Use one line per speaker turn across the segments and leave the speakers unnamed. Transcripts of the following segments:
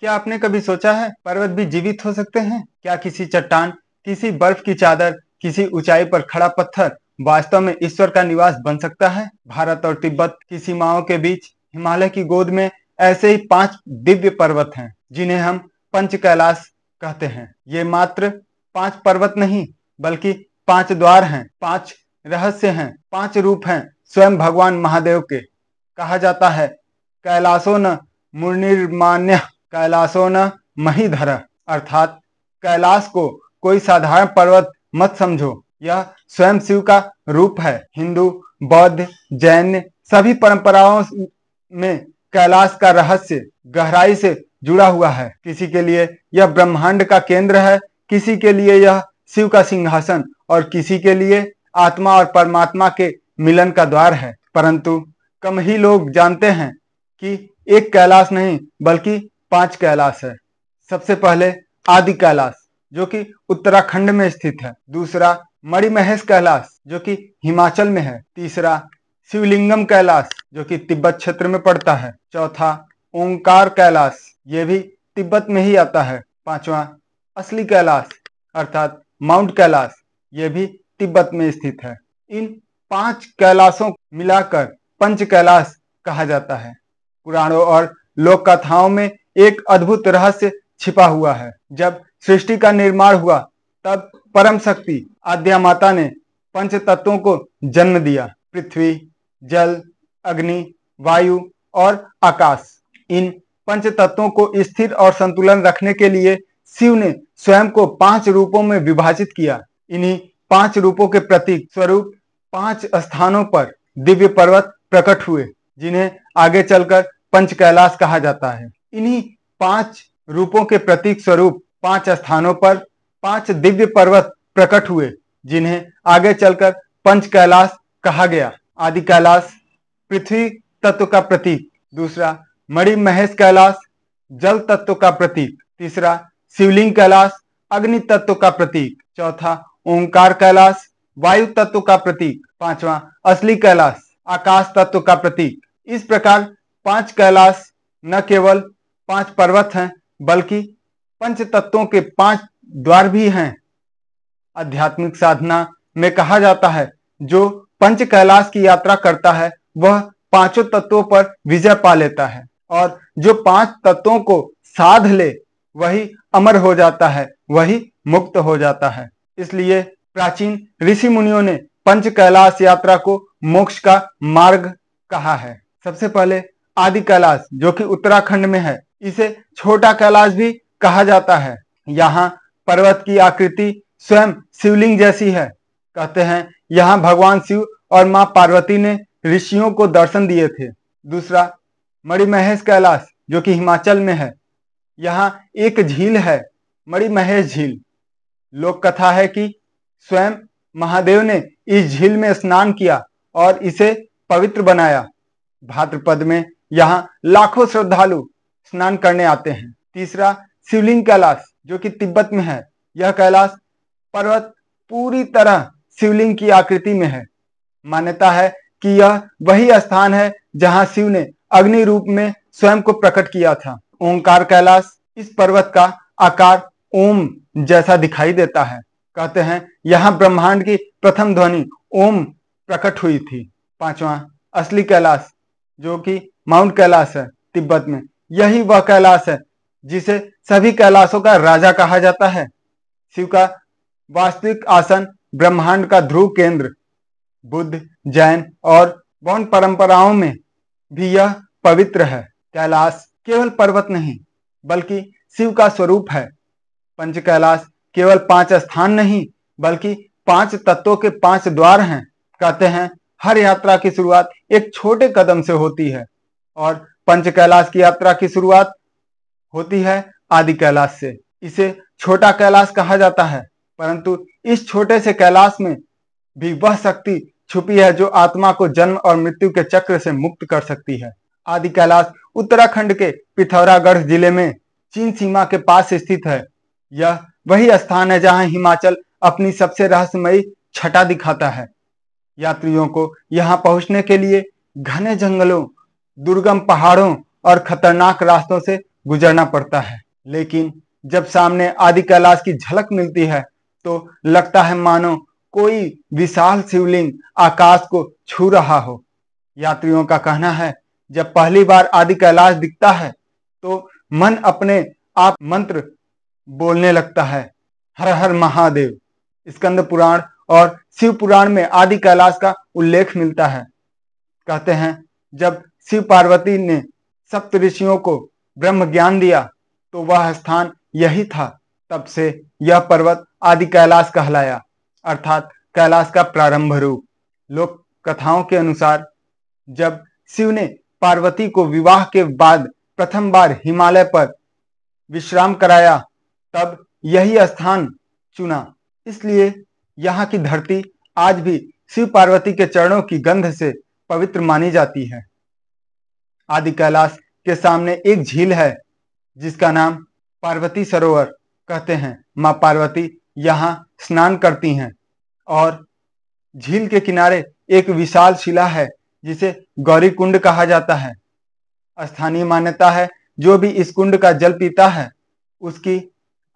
क्या आपने कभी सोचा है पर्वत भी जीवित हो सकते हैं? क्या किसी चट्टान, किसी बर्फ की चादर, किसी ऊंचाई पर खड़ा पत्थर वास्तव में ईश्वर का निवास बन सकता है? भारत और तिब्बत की सीमाओं के बीच हिमालय की गोद में ऐसे ही 5 दिव्य पर्वत हैं जिन्हें हम पंच कैलाश कहते हैं। ये मात्र 5 पर्वत नहीं बल्कि 5 द्वार हैं, 5 रहस्य हैं, 5 रूप हैं स्वयं भगवान महादेव के। कहा जाता है कैलासो न मुनिर्मान्य कैलासो न महीधर, अर्थात कैलाश को कोई साधारण पर्वत मत समझो, यह स्वयं शिव का रूप है। हिंदू, बौद्ध, जैन सभी परंपराओं में कैलाश का रहस्य गहराई से जुड़ा हुआ है। किसी के लिए यह ब्रह्मांड का केंद्र है, किसी के लिए यह शिव का सिंहासन और किसी के लिए आत्मा और परमात्मा के मिलन का द्वार है। परंतु कम ही लोग जानते हैं कि एक कैलाश नहीं बल्कि 5 कैलाश है। सबसे पहले आदि कैलाश जो कि उत्तराखंड में स्थित है। दूसरा मणिमहेश कैलाश जो कि हिमाचल में है। तीसरा शिवलिंगम कैलाश जो कि तिब्बत क्षेत्र में पड़ता है। चौथा ओंकार कैलाश, ये भी तिब्बत में ही आता है। पांचवा असली कैलाश अर्थात माउंट कैलाश, ये भी तिब्बत में स्थित है। इन 5 कैलाशों मिलाकर पंच कैलाश कहा जाता है। पुराणों और लोक कथाओं में एक अद्भुत रहस्य छिपा हुआ है। जब सृष्टि का निर्माण हुआ तब परम शक्ति आद्या माता ने पंच तत्वों को जन्म दिया। पृथ्वी, जल, अग्नि, वायु और आकाश। इन पंच तत्वों को स्थिर और संतुलन रखने के लिए शिव ने स्वयं को 5 रूपों में विभाजित किया। इन्हीं 5 रूपों के प्रतीक स्वरूप 5 स्थानों पर दिव्य पर्वत प्रकट हुए जिन्हें आगे चलकर पंच कैलाश कहा जाता है। इन्हीं 5 रूपों के प्रतीक स्वरूप 5 स्थानों पर 5 दिव्य पर्वत प्रकट हुए जिन्हें आगे चलकर पंच कैलाश कहा गया। आदि कैलाश पृथ्वी तत्व का प्रतीक। दूसरा मणिमहेश कैलाश जल तत्व का प्रतीक। तीसरा शिवलिंग कैलाश अग्नि तत्व का प्रतीक। चौथा ओंकार कैलाश वायु तत्व का प्रतीक। पांचवा असली कैलाश आकाश तत्व का प्रतीक। इस प्रकार 5 कैलाश न केवल 5 पर्वत हैं बल्कि पंच तत्वों के 5 द्वार भी हैं। आध्यात्मिक साधना में कहा जाता है जो पंच कैलाश की यात्रा करता है वह 5 तत्वों पर विजय पा लेता है और जो 5 तत्वों को साध ले वही अमर हो जाता है, वही मुक्त हो जाता है। इसलिए प्राचीन ऋषि मुनियों ने पंच कैलाश यात्रा को मोक्ष का मार्ग कहा है। सबसे पहले आदि कैलाश जो कि उत्तराखंड में है, इसे छोटा कैलाश भी कहा जाता है। यहाँ पर्वत की आकृति स्वयं शिवलिंग जैसी है। कहते हैं यहाँ भगवान शिव और मां पार्वती ने ऋषियों को दर्शन दिए थे। दूसरा मणिमहेश कैलाश जो कि हिमाचल में है। यहाँ एक झील है, मणिमहेश झील। लोक कथा है कि स्वयं महादेव ने इस झील में स्नान किया और इसे पवित्र बनाया। भाद्रपद में यहाँ लाखों श्रद्धालु स्नान करने आते हैं। तीसरा शिवलिंग कैलाश जो कि तिब्बत में है। यह कैलाश पर्वत पूरी तरह शिवलिंग की आकृति में है। मान्यता है कि यह वही स्थान है जहां शिव ने अग्नि रूप में स्वयं को प्रकट किया था। ओंकार कैलाश, इस पर्वत का आकार ओम जैसा दिखाई देता है। कहते हैं यहाँ ब्रह्मांड की प्रथम ध्वनि ओम प्रकट हुई थी। पांचवा असली कैलाश जो कि माउंट कैलाश है तिब्बत में। यही वह कैलाश है जिसे सभी कैलाशों का राजा कहा जाता है। शिव का वास्तविक आसन ब्रह्मांड का ध्रुव केंद्र। बुद्ध, जैन और बौद्ध परंपराओं में भी यह पवित्र है। कैलाश केवल पर्वत नहीं बल्कि शिव का स्वरूप है। पंच कैलाश केवल 5 स्थान नहीं बल्कि 5 तत्वों के 5 द्वार हैं। कहते हैं हर यात्रा की शुरुआत एक छोटे कदम से होती है और पंच कैलाश की यात्रा की शुरुआत होती है आदि कैलाश से। इसे छोटा कैलाश कहा जाता है, परंतु इस छोटे से कैलाश में भी वह शक्ति छुपी है जो आत्मा को जन्म और मृत्यु के चक्र से मुक्त कर सकती है। आदि कैलाश उत्तराखंड के पिथौरागढ़ जिले में चीन सीमा के पास स्थित है। यह वही स्थान है जहां हिमाचल अपनी सबसे रहस्यमयी छटा दिखाता है। यात्रियों को यहां पहुंचने के लिए घने जंगलों, दुर्गम पहाड़ों और खतरनाक रास्तों से गुजरना पड़ता है। लेकिन जब सामने आदि कैलाश की झलक मिलती है तो लगता है मानो कोई विशाल शिवलिंग आकाश को छू रहा हो। यात्रियों का कहना है, जब पहली बार आदि कैलाश दिखता है तो मन अपने आप मंत्र बोलने लगता है, हर हर महादेव। स्कंद पुराण और शिव पुराण में आदि कैलाश का उल्लेख मिलता है। कहते हैं, जब शिव पार्वती ने सप्त ऋषियों को ब्रह्म ज्ञान दिया तो वह स्थान यही था। तब से यह पर्वत आदि कैलाश कहलाया, अर्थात कैलाश का प्रारंभ रूप। लोक कथाओं के अनुसार जब शिव ने पार्वती को विवाह के बाद प्रथम बार हिमालय पर विश्राम कराया तब यही स्थान चुना। इसलिए यहाँ की धरती आज भी शिव पार्वती के चरणों की गंध से पवित्र मानी जाती है। आदि कैलाश के सामने एक झील है जिसका नाम पार्वती सरोवर कहते हैं। मां पार्वती यहाँ स्नान करती हैं और झील के किनारे एक विशाल शिला है जिसे गौरी कुंड कहा जाता है। स्थानीय मान्यता है, जो भी इस कुंड का जल पीता है उसकी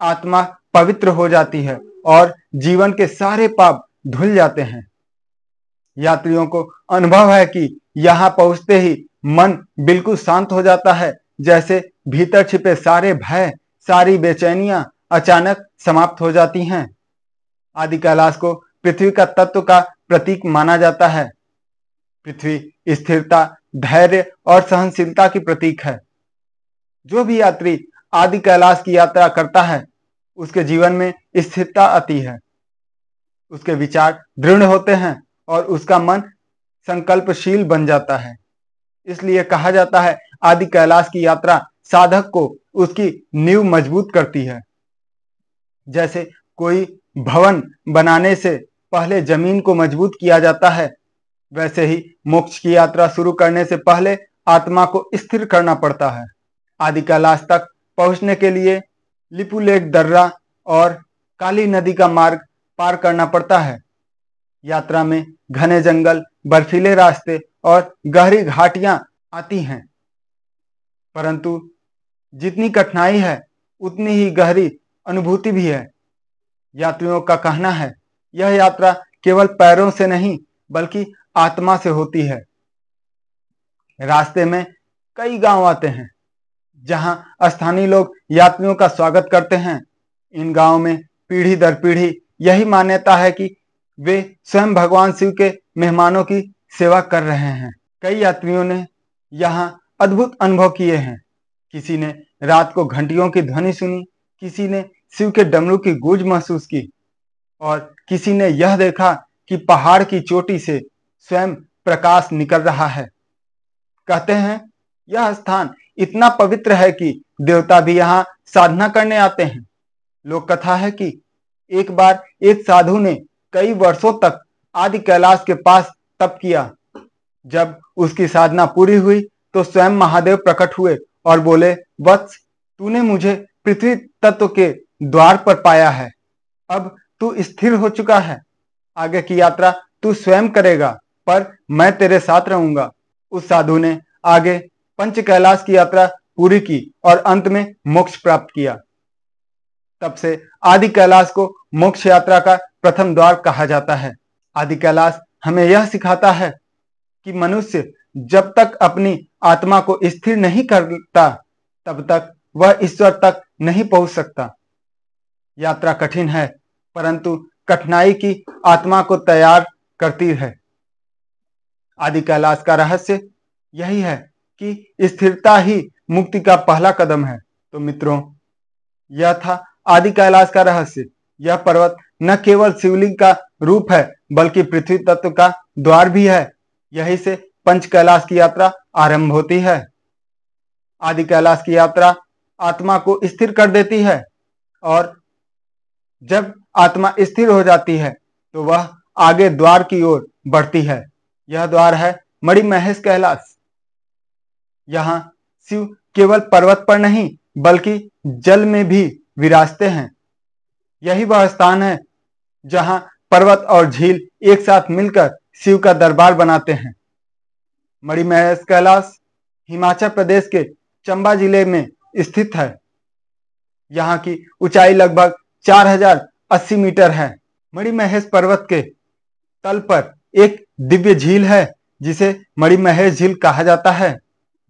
आत्मा पवित्र हो जाती है और जीवन के सारे पाप धुल जाते हैं। यात्रियों को अनुभव है कि यहाँ पहुंचते ही मन बिल्कुल शांत हो जाता है, जैसे भीतर छिपे सारे भय, सारी बेचैनियां अचानक समाप्त हो जाती हैं। आदि कैलाश को पृथ्वी का तत्व का प्रतीक माना जाता है। पृथ्वी स्थिरता, धैर्य और सहनशीलता की प्रतीक है। जो भी यात्री आदि कैलाश की यात्रा करता है उसके जीवन में स्थिरता आती है, उसके विचार दृढ़ होते हैं और उसका मन संकल्पशील बन जाता है। इसलिए कहा जाता है, आदि कैलाश की यात्रा साधक को उसकी नींव मजबूत करती है। जैसे कोई भवन बनाने से पहले जमीन को मजबूत किया जाता है, वैसे ही मोक्ष की यात्रा शुरू करने से पहले आत्मा को स्थिर करना पड़ता है। आदि कैलाश तक पहुंचने के लिए लिपुलेख दर्रा और काली नदी का मार्ग पार करना पड़ता है। यात्रा में घने जंगल, बर्फीले रास्ते और गहरी घाटियां आती हैं, परंतु जितनी कठिनाई है उतनी ही गहरी अनुभूति भी है। यात्रियों का कहना है, यह यात्रा केवल पैरों से नहीं बल्कि आत्मा से होती है। रास्ते में कई गांव आते हैं जहां स्थानीय लोग यात्रियों का स्वागत करते हैं। इन गांवों में पीढ़ी दर पीढ़ी यही मान्यता है कि वे स्वयं भगवान शिव के मेहमानों की सेवा कर रहे हैं। कई यात्रियों ने यहाँ अद्भुत अनुभव किए हैं। किसी ने रात को घंटियों की ध्वनि सुनी, किसी ने शिव के डमरू की गूंज महसूस की और किसी ने यह देखा कि पहाड़ की चोटी से स्वयं प्रकाश निकल रहा है। कहते हैं, यह स्थान इतना पवित्र है कि देवता भी यहाँ साधना करने आते हैं। लोक कथा है कि एक बार एक साधु ने कई वर्षों तक आदि कैलाश के पास तप किया। जब उसकी साधना पूरी हुई तो स्वयं महादेव प्रकट हुए और बोले, वत्स, तूने मुझे पृथ्वी तत्व के द्वार पर पाया है। अब तू स्थिर हो चुका है। आगे की यात्रा तू स्वयं करेगा, पर मैं तेरे साथ रहूंगा। उस साधु ने आगे पंच कैलाश की यात्रा पूरी की और अंत में मोक्ष प्राप्त किया। तब से आदि कैलाश को मोक्ष यात्रा का प्रथम द्वार कहा जाता है। आदि कैलाश हमें यह सिखाता है कि मनुष्य जब तक अपनी आत्मा को स्थिर नहीं करता तब तक वह ईश्वर तक नहीं पहुंच सकता। यात्रा कठिन है, परंतु कठिनाई की आत्मा को तैयार करती है। आदि कैलाश का रहस्य यही है कि स्थिरता ही मुक्ति का पहला कदम है। तो मित्रों, यह था आदि कैलाश का रहस्य। यह पर्वत न केवल शिवलिंग का रूप है बल्कि पृथ्वी तत्व का द्वार भी है। यहीं से पंच कैलाश की यात्रा आरंभ होती है। आदि कैलाश की यात्रा आत्मा को स्थिर कर देती है और जब आत्मा स्थिर हो जाती है तो वह आगे द्वार की ओर बढ़ती है। यह द्वार है मणिमहेश कैलाश। यहाँ शिव केवल पर्वत पर नहीं बल्कि जल में भी विराजते हैं। यही वह स्थान है जहां पर्वत और झील एक साथ मिलकर शिव का दरबार बनाते हैं। मणिमहेश कैलाश हिमाचल प्रदेश के चंबा जिले में स्थित है। यहाँ की ऊंचाई लगभग 4080 मीटर है। मणिमहेश पर्वत के तल पर एक दिव्य झील है जिसे मणिमहेश झील कहा जाता है।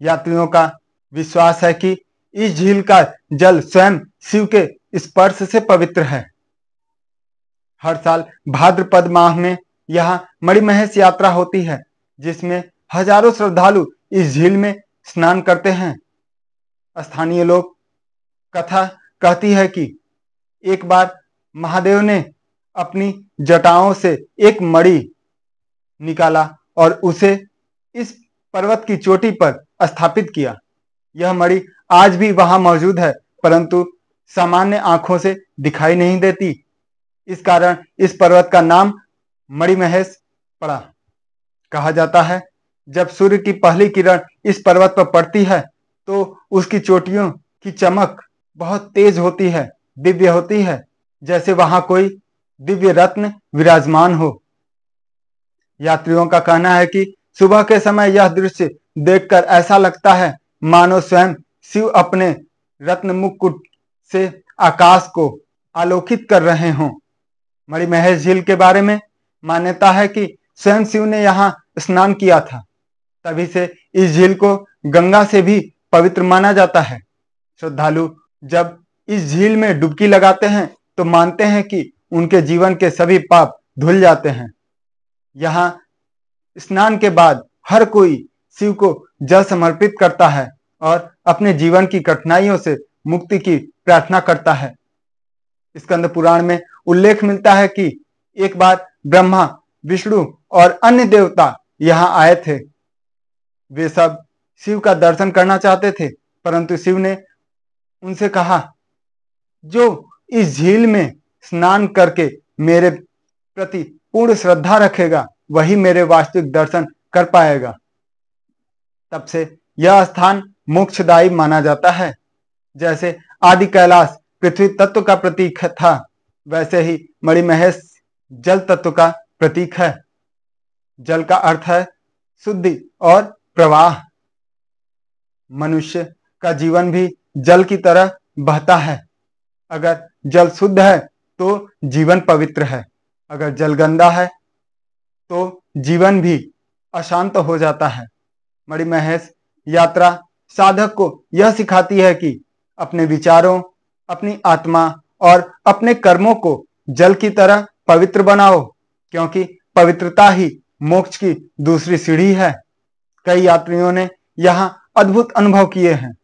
यात्रियों का विश्वास है कि इस झील का जल स्वयं शिव के स्पर्श से पवित्र है। हर साल भाद्रपद माह में यहाँ मणिमहेश यात्रा होती है, जिसमें हजारों श्रद्धालु इस झील में स्नान करते हैं। स्थानीय लोग कथा कहती है कि एक बार महादेव ने अपनी जटाओं से एक मणि निकाला और उसे इस पर्वत की चोटी पर स्थापित किया। यह मणि आज भी वहां मौजूद है, परंतु सामान्य आंखों से दिखाई नहीं देती। इस कारण इस पर्वत का नाम मणिमहेश पड़ा। कहा जाता है जब सूर्य की पहली किरण इस पर्वत पर पड़ती है तो उसकी चोटियों की चमक बहुत तेज होती है, दिव्य होती है, जैसे वहां कोई दिव्य रत्न विराजमान हो। यात्रियों का कहना है कि सुबह के समय यह दृश्य देखकर ऐसा लगता है मानो स्वयं शिव अपने रत्न मुकुट से आकाश को आलोकित कर रहे हों। मणिमहेश झील के बारे में मान्यता है कि स्वयं शिव ने यहाँ स्नान किया था, तभी से इस झील को गंगा से भी पवित्र माना जाता है। श्रद्धालु जब इस झील में डुबकी लगाते हैं तो मानते हैं कि उनके जीवन के सभी पाप धुल जाते हैं। यहाँ स्नान के बाद हर कोई शिव को जल समर्पित करता है और अपने जीवन की कठिनाइयों से मुक्ति की प्रार्थना करता है। स्कंद पुराण में उल्लेख मिलता है कि एक बार ब्रह्मा, विष्णु और अन्य देवता यहाँ आए थे। वे सब शिव का दर्शन करना चाहते थे, परंतु शिव ने उनसे कहा, जो इस झील में स्नान करके मेरे प्रति पूर्ण श्रद्धा रखेगा वही मेरे वास्तविक दर्शन कर पाएगा। तब से यह स्थान मोक्षदायी माना जाता है। जैसे आदि कैलाश पृथ्वी तत्व का प्रतीक था, वैसे ही मणिमहेश जल तत्व का प्रतीक है। जल का अर्थ है शुद्धि और प्रवाह। मनुष्य का जीवन भी जल की तरह बहता है। अगर जल शुद्ध है तो जीवन पवित्र है, अगर जल गंदा है तो जीवन भी अशांत हो जाता है। मणिमहेश यात्रा साधक को यह सिखाती है कि अपने विचारों, अपनी आत्मा और अपने कर्मों को जल की तरह पवित्र बनाओ, क्योंकि पवित्रता ही मोक्ष की दूसरी सीढ़ी है। कई यात्रियों ने यहाँ अद्भुत अनुभव किए हैं।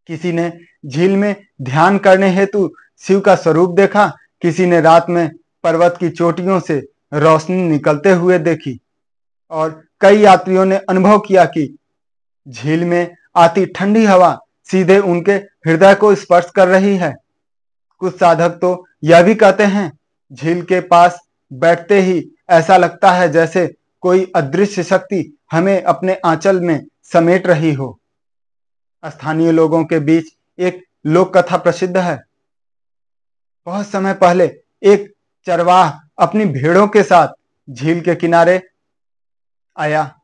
किसी ने झील में ध्यान करने हेतु शिव का स्वरूप देखा, किसी ने रात में पर्वत की चोटियों से रोशनी निकलते हुए देखी और कई यात्रियों ने अनुभव किया कि झील में आती ठंडी हवा सीधे उनके हृदय को स्पर्श कर रही है। कुछ साधक तो यह भी कहते हैं, झील के पास बैठते ही ऐसा लगता है जैसे कोई अदृश्य शक्ति हमें अपने आंचल में समेट रही हो। स्थानीय लोगों के बीच एक लोक कथा प्रसिद्ध है। बहुत समय पहले एक चरवाह अपनी भेड़ों के साथ झील के किनारे आया।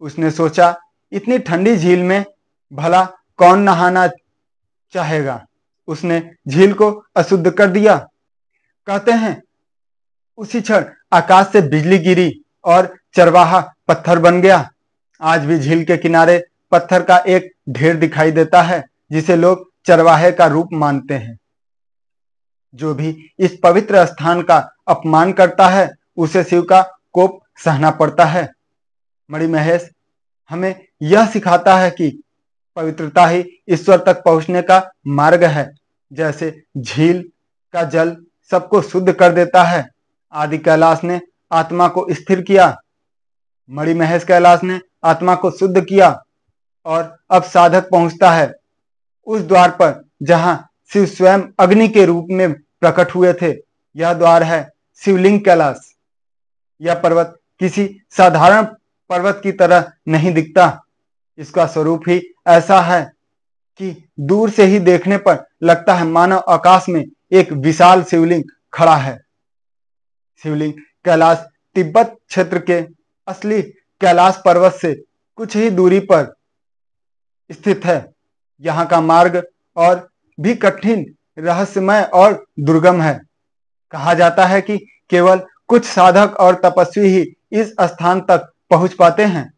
उसने सोचा, इतनी ठंडी झील में भला कौन नहाना चाहेगा। उसने झील को अशुद्ध कर दिया। कहते हैं उसी क्षण आकाश से बिजली गिरी और चरवाहा पत्थर बन गया। आज भी झील के किनारे पत्थर का एक ढेर दिखाई देता है, जिसे लोग चरवाहे का रूप मानते हैं। जो भी इस पवित्र स्थान का अपमान करता है उसे शिव का कोप सहना पड़ता है। मणिमहेश हमें यह सिखाता है कि पवित्रता ही ईश्वर तक पहुंचने का मार्ग है। जैसे झील का जल सबको शुद्ध कर देता है, आदि कैलाश ने आत्मा को स्थिर किया, मणिमहेश कैलाश ने आत्मा को शुद्ध किया और अब साधक पहुंचता है उस द्वार पर जहां शिव स्वयं अग्नि के रूप में प्रकट हुए थे। यह द्वार है शिवलिंग कैलाश। यह पर्वत किसी साधारण पर्वत की तरह नहीं दिखता। इसका स्वरूप ही ऐसा है कि दूर से ही देखने पर लगता है मानो आकाश में एक विशाल शिवलिंग खड़ा है। शिवलिंग कैलाश तिब्बत क्षेत्र के असली कैलाश पर्वत से कुछ ही दूरी पर स्थित है। यहाँ का मार्ग और भी कठिन, रहस्यमय और दुर्गम है। कहा जाता है कि केवल कुछ साधक और तपस्वी ही इस स्थान तक पहुंच पाते हैं।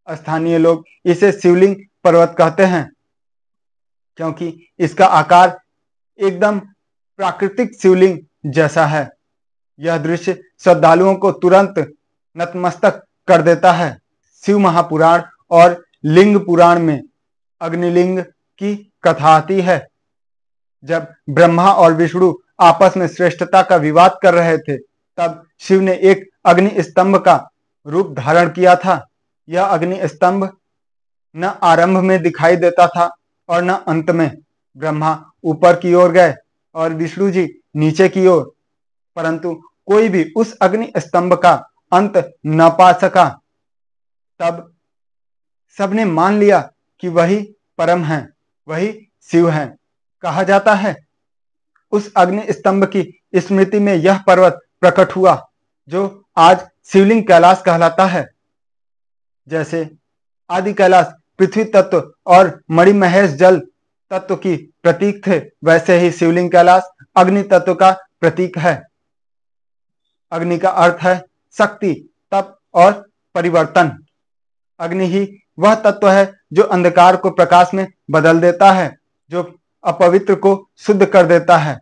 स्थानीय लोग इसे शिवलिंग पर्वत कहते हैं क्योंकि इसका आकार एकदम प्राकृतिक शिवलिंग जैसा है। यह दृश्य श्रद्धालुओं को तुरंत नतमस्तक कर देता है। शिव महापुराण और लिंग पुराण में अग्निलिंग की कथा आती है। जब ब्रह्मा और विष्णु आपस में श्रेष्ठता का विवाद कर रहे थे, तब शिव ने एक अग्नि स्तंभ का रूप धारण किया था। यह अग्नि स्तंभ न आरंभ में दिखाई देता था और न अंत में। ब्रह्मा ऊपर की ओर गए और विष्णु जी नीचे की ओर, परंतु कोई भी उस अग्नि स्तंभ का अंत न पा सका। तब सबने मान लिया कि वही परम है, वही शिव है। कहा जाता है उस अग्नि स्तंभ की स्मृति में यह पर्वत प्रकट हुआ जो आज शिवलिंग कैलाश कहलाता है। जैसे आदि कैलाश पृथ्वी तत्व और मणिमहेश जल तत्व की प्रतीक थे, वैसे ही शिवलिंग कैलाश अग्नि तत्व का प्रतीक है। अग्नि का अर्थ है शक्ति, तप और परिवर्तन। अग्नि ही वह तत्व है जो अंधकार को प्रकाश में बदल देता है, जो अपवित्र को शुद्ध कर देता है।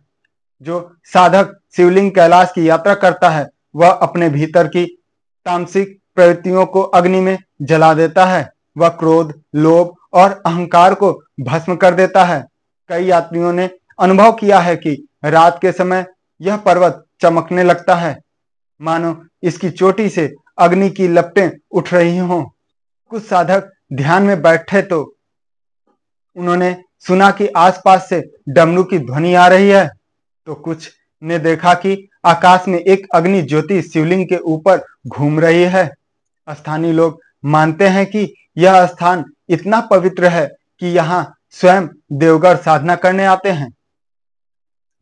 जो साधक शिवलिंग कैलाश की यात्रा करता है, वह अपने भीतर की तामसिक प्रवृत्तियों को अग्नि में जला देता है। वह क्रोध, लोभ और अहंकार को भस्म कर देता है। कई यात्रियों ने अनुभव किया है कि रात के समय यह पर्वत चमकने लगता है, मानो इसकी चोटी से अग्नि की लपटें उठ रही हों। कुछ साधक ध्यान में बैठे तो उन्होंने सुना कि आसपास से डमरू की ध्वनि आ रही है, तो कुछ ने देखा कि आकाश में एक अग्नि ज्योति शिवलिंग के ऊपर घूम रही है। स्थानीय लोग मानते हैं कि यह स्थान इतना पवित्र है कि यहाँ स्वयं देवगढ़ साधना करने आते हैं।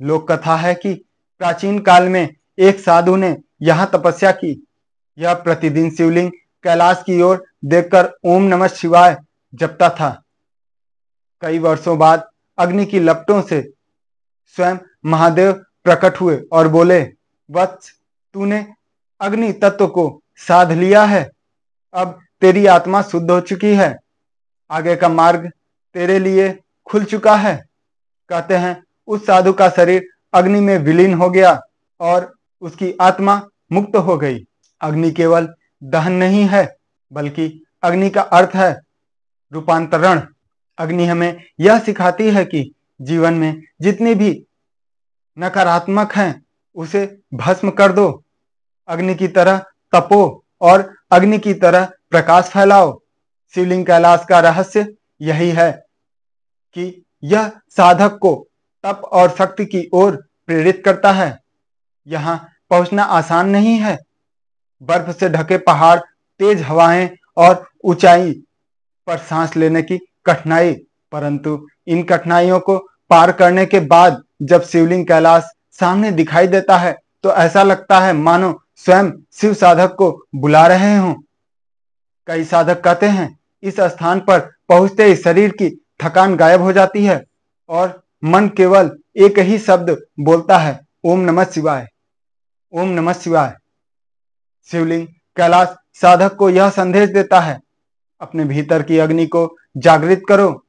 लोक कथा है कि प्राचीन काल में एक साधु ने यहाँ तपस्या की। यह प्रतिदिन शिवलिंग कैलाश की ओर देखकर ओम नमः शिवाय जपता था। कई वर्षों बाद अग्नि की लपटों से स्वयं महादेव प्रकट हुए और बोले, वत्स, तूने अग्नि तत्व को साध लिया है, अब तेरी आत्मा शुद्ध हो चुकी है, आगे का मार्ग तेरे लिए खुल चुका है। कहते हैं उस साधु का शरीर अग्नि में विलीन हो गया और उसकी आत्मा मुक्त हो गई। अग्नि केवल दहन नहीं है, बल्कि अग्नि का अर्थ है रूपांतरण। अग्नि हमें यह सिखाती है कि जीवन में जितनी भी नकारात्मक हैं, उसे भस्म कर दो। अग्नि की तरह तपो और अग्नि की तरह प्रकाश फैलाओ। शिवलिंग कैलाश का रहस्य यही है कि यह साधक को तप और शक्ति की ओर प्रेरित करता है। यहाँ पहुंचना आसान नहीं है। बर्फ से ढके पहाड़, तेज हवाएं और ऊंचाई पर सांस लेने की कठिनाई, परंतु इन कठिनाइयों को पार करने के बाद जब शिवलिंग कैलाश सामने दिखाई देता है, तो ऐसा लगता है मानो स्वयं शिव साधक को बुला रहे हों। कई साधक कहते हैं इस स्थान पर पहुंचते ही शरीर की थकान गायब हो जाती है और मन केवल एक ही शब्द बोलता है, ओम नमः शिवाय, ओम नमः शिवाय। शिवलिंग कैलाश साधक को यह संदेश देता है, अपने भीतर की अग्नि को जागृत करो,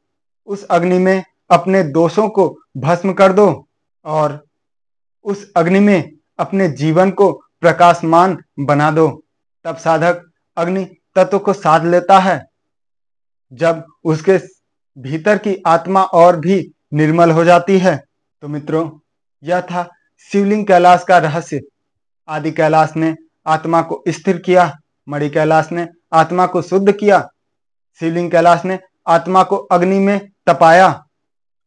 उस अग्नि में अपने दोषों को भस्म कर दो और उस अग्नि में अपने जीवन को प्रकाशमान बना दो। तब साधक अग्नि तत्व को साध लेता है। जब उसके भीतर की आत्मा और भी निर्मल हो जाती है। तो मित्रों, यह था शिवलिंग कैलाश का रहस्य। आदि कैलाश ने आत्मा को स्थिर किया, मणि कैलाश ने आत्मा को शुद्ध किया, शिवलिंग कैलाश ने आत्मा को अग्नि में तपाया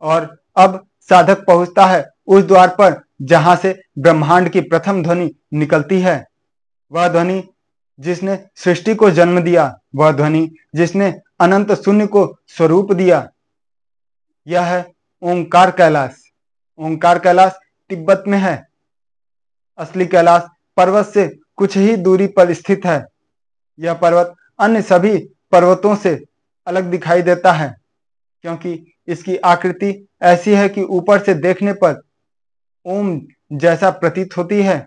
और अब साधक पहुंचता है उस द्वार पर जहां से ब्रह्मांड की प्रथम ध्वनि निकलती है। वह ध्वनि जिसने सृष्टि को जन्म दिया, वह ध्वनि जिसने अनंत शून्य को स्वरूप दिया। यह है ओंकार कैलाश। ओंकार कैलाश तिब्बत में है। असली कैलाश पर्वत से कुछ ही दूरी पर स्थित है। यह पर्वत अन्य सभी पर्वतों से अलग दिखाई देता है क्योंकि इसकी आकृति ऐसी है कि ऊपर से देखने पर ओम जैसा प्रतीत होती है।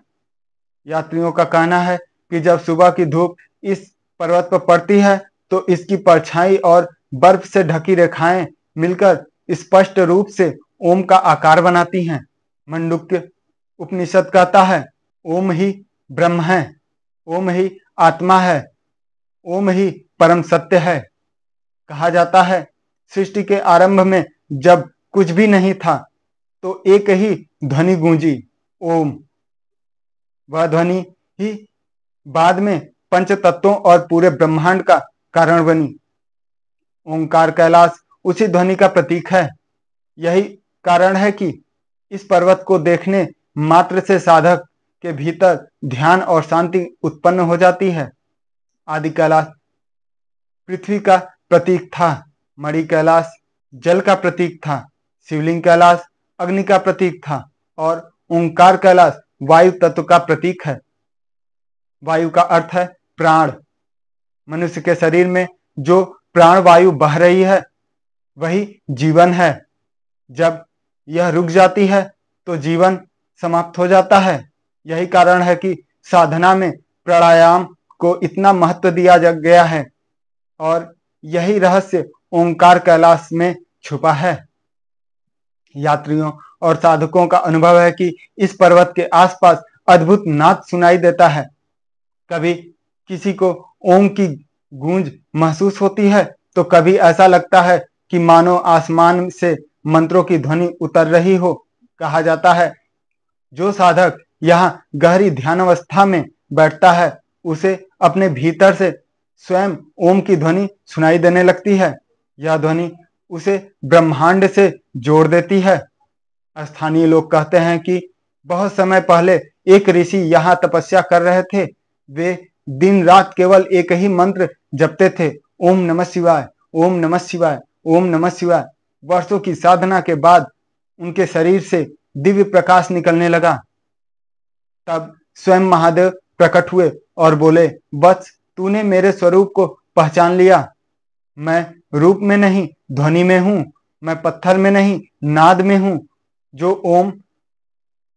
यात्रियों का कहना है कि जब सुबह की धूप इस पर्वत पर पड़ती है तो इसकी परछाई और बर्फ से ढकी रेखाएं मिलकर स्पष्ट रूप से ओम का आकार बनाती हैं। मंडूक्य उपनिषद कहता है, ओम ही ब्रह्म है, ओम ही आत्मा है, ओम ही परम सत्य है। कहा जाता है, सृष्टि के आरंभ में जब कुछ भी नहीं था तो एक ही ध्वनि गूंजी, ओम। वह ध्वनि ही बाद में पंच तत्वों और पूरे ब्रह्मांड का कारण बनी। ओंकार कैलाश उसी ध्वनि का प्रतीक है। यही कारण है कि इस पर्वत को देखने मात्र से साधक के भीतर ध्यान और शांति उत्पन्न हो जाती है। आदि कैलाश पृथ्वी का प्रतीक था, मणि कैलाश जल का प्रतीक था, शिवलिंग कैलाश अग्नि का प्रतीक था और ओंकार कैलाश वायु तत्व का प्रतीक है। वायु का अर्थ है प्राण। मनुष्य के शरीर में जो प्राण वायु बह रही है वही जीवन है। जब यह रुक जाती है तो जीवन समाप्त हो जाता है। यही कारण है कि साधना में प्राणायाम को इतना महत्व दिया गया है और यही रहस्य ओंकार कैलाश में छुपा है। यात्रियों और साधकों का अनुभव है कि इस पर्वत के आसपास अद्भुत नाद सुनाई देता है। कभी किसी को ओम की गूंज महसूस होती है तो कभी ऐसा लगता है कि मानो आसमान से मंत्रों की ध्वनि उतर रही हो। कहा जाता है, जो साधक यहाँ गहरी ध्यानावस्था में बैठता है उसे अपने भीतर से स्वयं ओम की ध्वनि सुनाई देने लगती है। यह ध्वनि उसे ब्रह्मांड से जोड़ देती है। स्थानीय लोग कहते हैं कि बहुत समय पहले एक ऋषि यहाँ तपस्या कर रहे थे। वे दिन रात केवल एक ही मंत्र जपते थे, ओम नमः शिवाय, ओम नमः शिवाय, ओम नमः शिवाय। वर्षों की साधना के बाद उनके शरीर से दिव्य प्रकाश निकलने लगा। तब स्वयं महादेव प्रकट हुए और बोले, वत्स, तूने मेरे स्वरूप को पहचान लिया। मैं रूप में नहीं ध्वनि में हूं, मैं पत्थर में नहीं नाद में हूं। जो ओम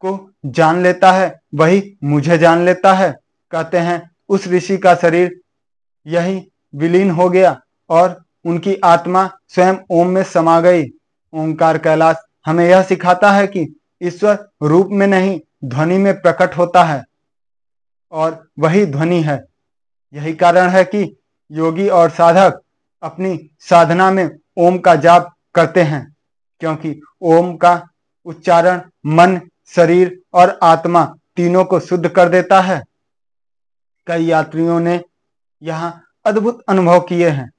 को जान लेता है वही मुझे जान लेता है। कहते हैं उस ऋषि का शरीर यही विलीन हो गया और उनकी आत्मा स्वयं ओम में समा गई। ओंकार कैलाश हमें यह सिखाता है कि ईश्वर रूप में नहीं ध्वनि में प्रकट होता है और वही ध्वनि है। यही कारण है कि योगी और साधक अपनी साधना में ओम का जाप करते हैं, क्योंकि ओम का उच्चारण मन, शरीर और आत्मा तीनों को शुद्ध कर देता है। कई यात्रियों ने यहाँ अद्भुत अनुभव किए हैं।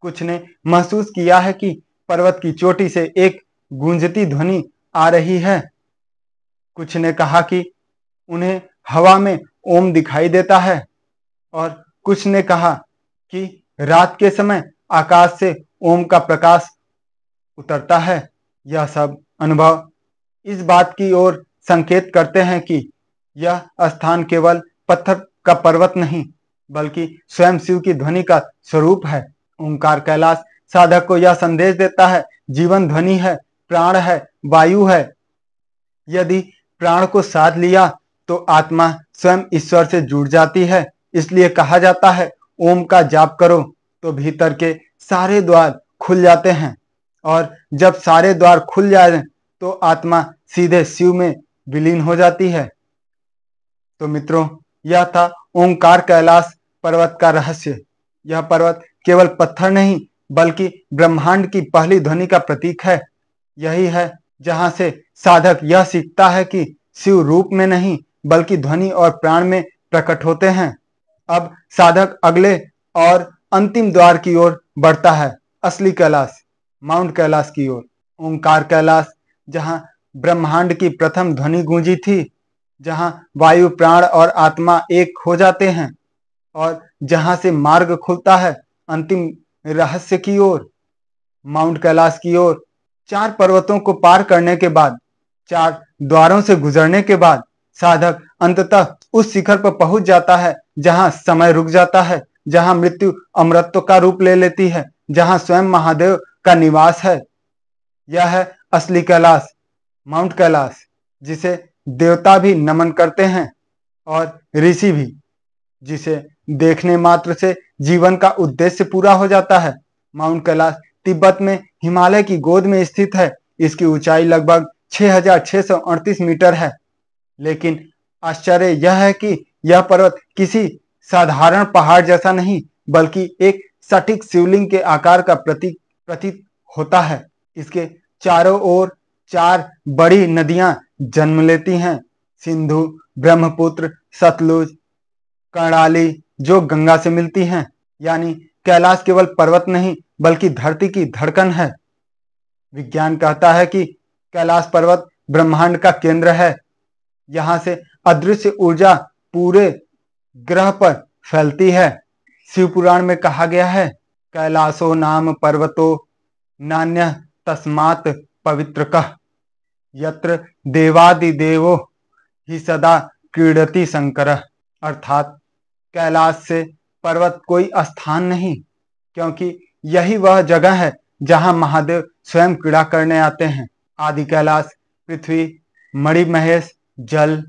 कुछ ने महसूस किया है कि पर्वत की चोटी से एक गूंजती ध्वनि आ रही है। कुछ ने कहा कि उन्हें हवा में ओम दिखाई देता है और कुछ ने कहा कि रात के समय आकाश से ओम का प्रकाश उतरता है। यह सब अनुभव इस बात की ओर संकेत करते हैं कि यह स्थान केवल पत्थर का पर्वत नहीं बल्कि स्वयं शिव की ध्वनि का स्वरूप है। ओंकार कैलाश साधक को यह संदेश देता है, जीवन ध्वनि है, प्राण है, वायु है। यदि प्राण को साध लिया तो आत्मा स्वयं ईश्वर से जुड़ जाती है। इसलिए कहा जाता है, ओम का जाप करो तो भीतर के सारे द्वार खुल जाते हैं और जब सारे द्वार खुल जाए तो आत्मा सीधे शिव में विलीन हो जाती है। तो मित्रों, यह था ओंकार कैलाश पर्वत का रहस्य। यह पर्वत केवल पत्थर नहीं बल्कि ब्रह्मांड की पहली ध्वनि का प्रतीक है। यही है जहां से साधक यह सीखता है कि शिव रूप में नहीं बल्कि ध्वनि और प्राण में प्रकट होते हैं। अब साधक अगले और अंतिम द्वार की ओर बढ़ता है, असली कैलाश, माउंट कैलाश की ओर। ओंकार कैलाश जहां ब्रह्मांड की प्रथम ध्वनि गूंजी थी, जहां वायु, प्राण और आत्मा एक हो जाते हैं और जहां से मार्ग खुलता है अंतिम रहस्य की ओर, माउंट कैलाश की ओर। 4 पर्वतों को पार करने के बाद, 4 द्वारों से गुजरने के बाद साधक अंततः उस शिखर पर पहुंच जाता है जहां समय रुक जाता है, जहां मृत्यु अमरत्व का रूप ले लेती है, जहां स्वयं महादेव का निवास है। यह है असली कैलाश, माउंट कैलाश, जिसे देवता भी नमन करते हैं और ऋषि भी, जिसे देखने मात्र से जीवन का उद्देश्य पूरा हो जाता है। माउंट कैलाश तिब्बत में हिमालय की गोद में स्थित है। इसकी ऊंचाई लगभग 6,638 मीटर है। लेकिन आश्चर्य यह है कि यह पर्वत किसी साधारण पहाड़ जैसा नहीं, बल्कि एक सटीक शिवलिंग के आकार का प्रतीत होता है। इसके चारों ओर 4 बड़ी नदियां जन्म लेती हैं, सिंधु, ब्रह्मपुत्र, सतलुज, कर्णाली, जो गंगा से मिलती हैं। यानी कैलाश केवल पर्वत नहीं, बल्कि धरती की धड़कन है। विज्ञान कहता है कि कैलाश पर्वत ब्रह्मांड का केंद्र है। यहाँ से अदृश्य ऊर्जा पूरे ग्रह पर फैलती है। शिव पुराण में कहा गया है, कैलाशो नाम पर्वतो नान्यः तस्मात् पवित्रकः यत्र देवादिदेवो ही सदा क्रीडति शंकरः। अर्थात कैलाश से पर्वत कोई स्थान नहीं, क्योंकि यही वह जगह है जहां महादेव स्वयं क्रीड़ा करने आते हैं। आदि कैलाश पृथ्वी, मणिमहेश जल,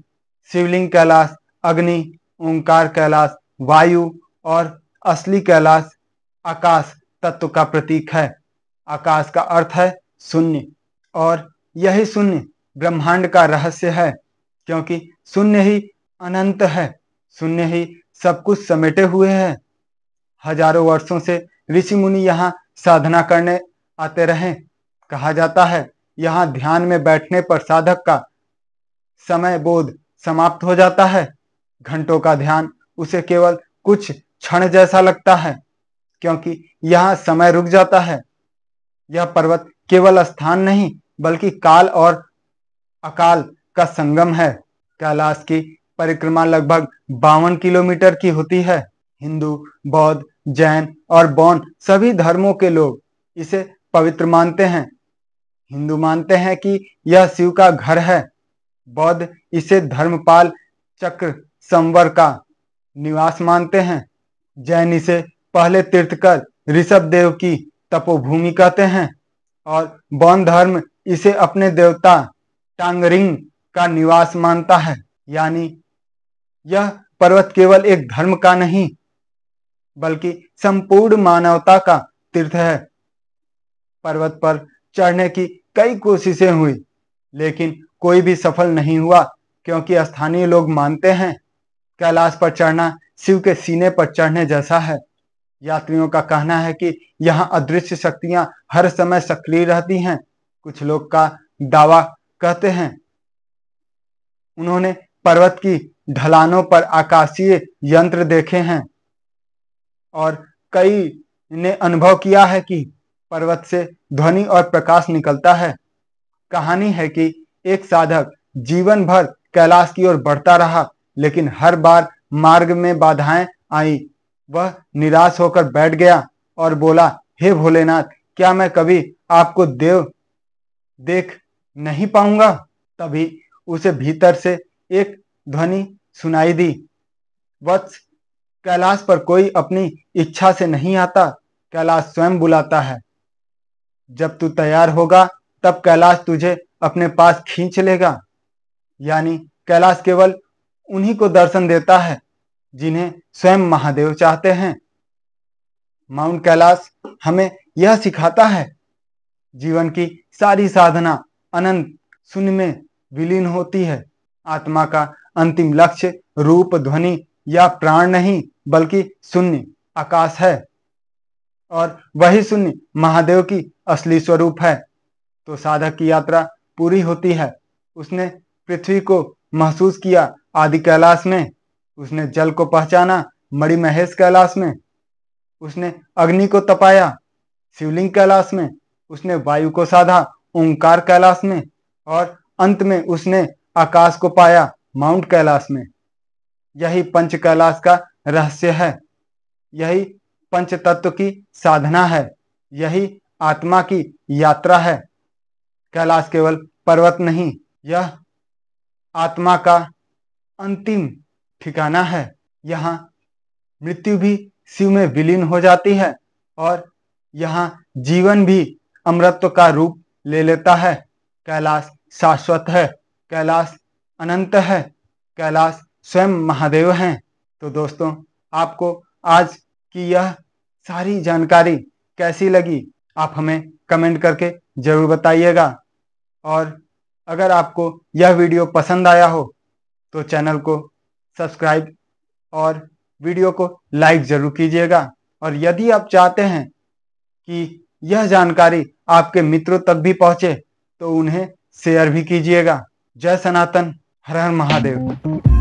शिवलिंग कैलाश अग्नि, ओंकार कैलाश वायु और असली कैलाश आकाश तत्व का प्रतीक है। आकाश का अर्थ है शून्य, और यही शून्य ब्रह्मांड का रहस्य है, क्योंकि शून्य ही अनंत है, शून्य ही सब कुछ समेटे हुए है। हजारों वर्षों से ऋषि मुनि यहाँ साधना करने आते रहे। कहा जाता है, यहाँ ध्यान में बैठने पर साधक का समय बोध समाप्त हो जाता है। घंटों का ध्यान उसे केवल कुछ क्षण जैसा लगता है, क्योंकि यहाँ समय रुक जाता है। यह पर्वत केवल स्थान नहीं, बल्कि काल और अकाल का संगम है। कैलाश की परिक्रमा लगभग 52 किलोमीटर की होती है। हिंदू, बौद्ध, जैन और बौद्ध सभी धर्मों के लोग इसे पवित्र मानते हैं। हिंदू मानते हैं कि यह शिव का घर है। बौद्ध इसे धर्मपाल चक्र संवर का निवास मानते हैं। जैन इसे पहले तीर्थकर ऋषभदेव की तपोभूमि कहते हैं, और बौद्ध धर्म इसे अपने देवता टांगरिंग का निवास मानता है। यानी यह पर्वत केवल एक धर्म का नहीं, बल्कि संपूर्ण मानवता का तीर्थ है। पर्वत पर चढ़ने की कई कोशिशें हुई, लेकिन कोई भी सफल नहीं हुआ, क्योंकि स्थानीय लोग मानते हैं कैलाश पर चढ़ना शिव के सीने पर चढ़ने जैसा है। यात्रियों का कहना है कि यहाँ अदृश्य शक्तियां हर समय सक्रिय रहती हैं। कुछ लोग का दावा कहते हैं उन्होंने पर्वत की ढलानों पर आकाशीय यंत्र देखे हैं, और कई ने अनुभव किया है कि पर्वत से ध्वनि और प्रकाश निकलता है। कहानी है कि एक साधक जीवन भर कैलाश की ओर बढ़ता रहा, लेकिन हर बार मार्ग में बाधाएं आई। वह निराश होकर बैठ गया और बोला, हे भोलेनाथ, क्या मैं कभी आपको देख नहीं पाऊंगा? तभी उसे भीतर से एक ध्वनि सुनाई दी, वत्स, कैलाश पर कोई अपनी इच्छा से नहीं आता, कैलाश स्वयं बुलाता है। जब तू तैयार होगा, तब कैलाश तुझे अपने पास खींच लेगा। यानी कैलाश केवल उन्हीं को दर्शन देता है जिन्हें स्वयं महादेव चाहते हैं। माउंट कैलाश हमें यह सिखाता है, जीवन की सारी साधना अनंत शून्य में विलीन होती है। आत्मा का अंतिम लक्ष्य रूप, ध्वनि या प्राण नहीं, बल्कि शून्य आकाश है, और वही शून्य महादेव की असली स्वरूप है। तो साधक की यात्रा पूरी होती है। उसने पृथ्वी को महसूस किया आदि कैलाश में, उसने जल को पहचाना मणिमहेश कैलाश में, उसने अग्नि को तपाया शिवलिंग कैलाश में, उसने वायु को साधा ओंकार कैलाश में, और अंत में उसने आकाश को पाया माउंट कैलाश में। यही पंच कैलाश का रहस्य है, यही पंच तत्व की साधना है, यही आत्मा की यात्रा है। कैलाश केवल पर्वत नहीं, यह आत्मा का अंतिम ठिकाना है। यहाँ मृत्यु भी शिव में विलीन हो जाती है, और यहाँ जीवन भी अमृत का रूप ले लेता है। कैलाश शाश्वत है, कैलाश अनंत है, कैलाश स्वयं महादेव हैं। तो दोस्तों, आपको आज की यह सारी जानकारी कैसी लगी, आप हमें कमेंट करके जरूर बताइएगा। और अगर आपको यह वीडियो पसंद आया हो तो चैनल को सब्सक्राइब और वीडियो को लाइक जरूर कीजिएगा। और यदि आप चाहते हैं कि यह जानकारी आपके मित्रों तक भी पहुंचे तो उन्हें शेयर भी कीजिएगा। जय सनातन, हर हर महादेव।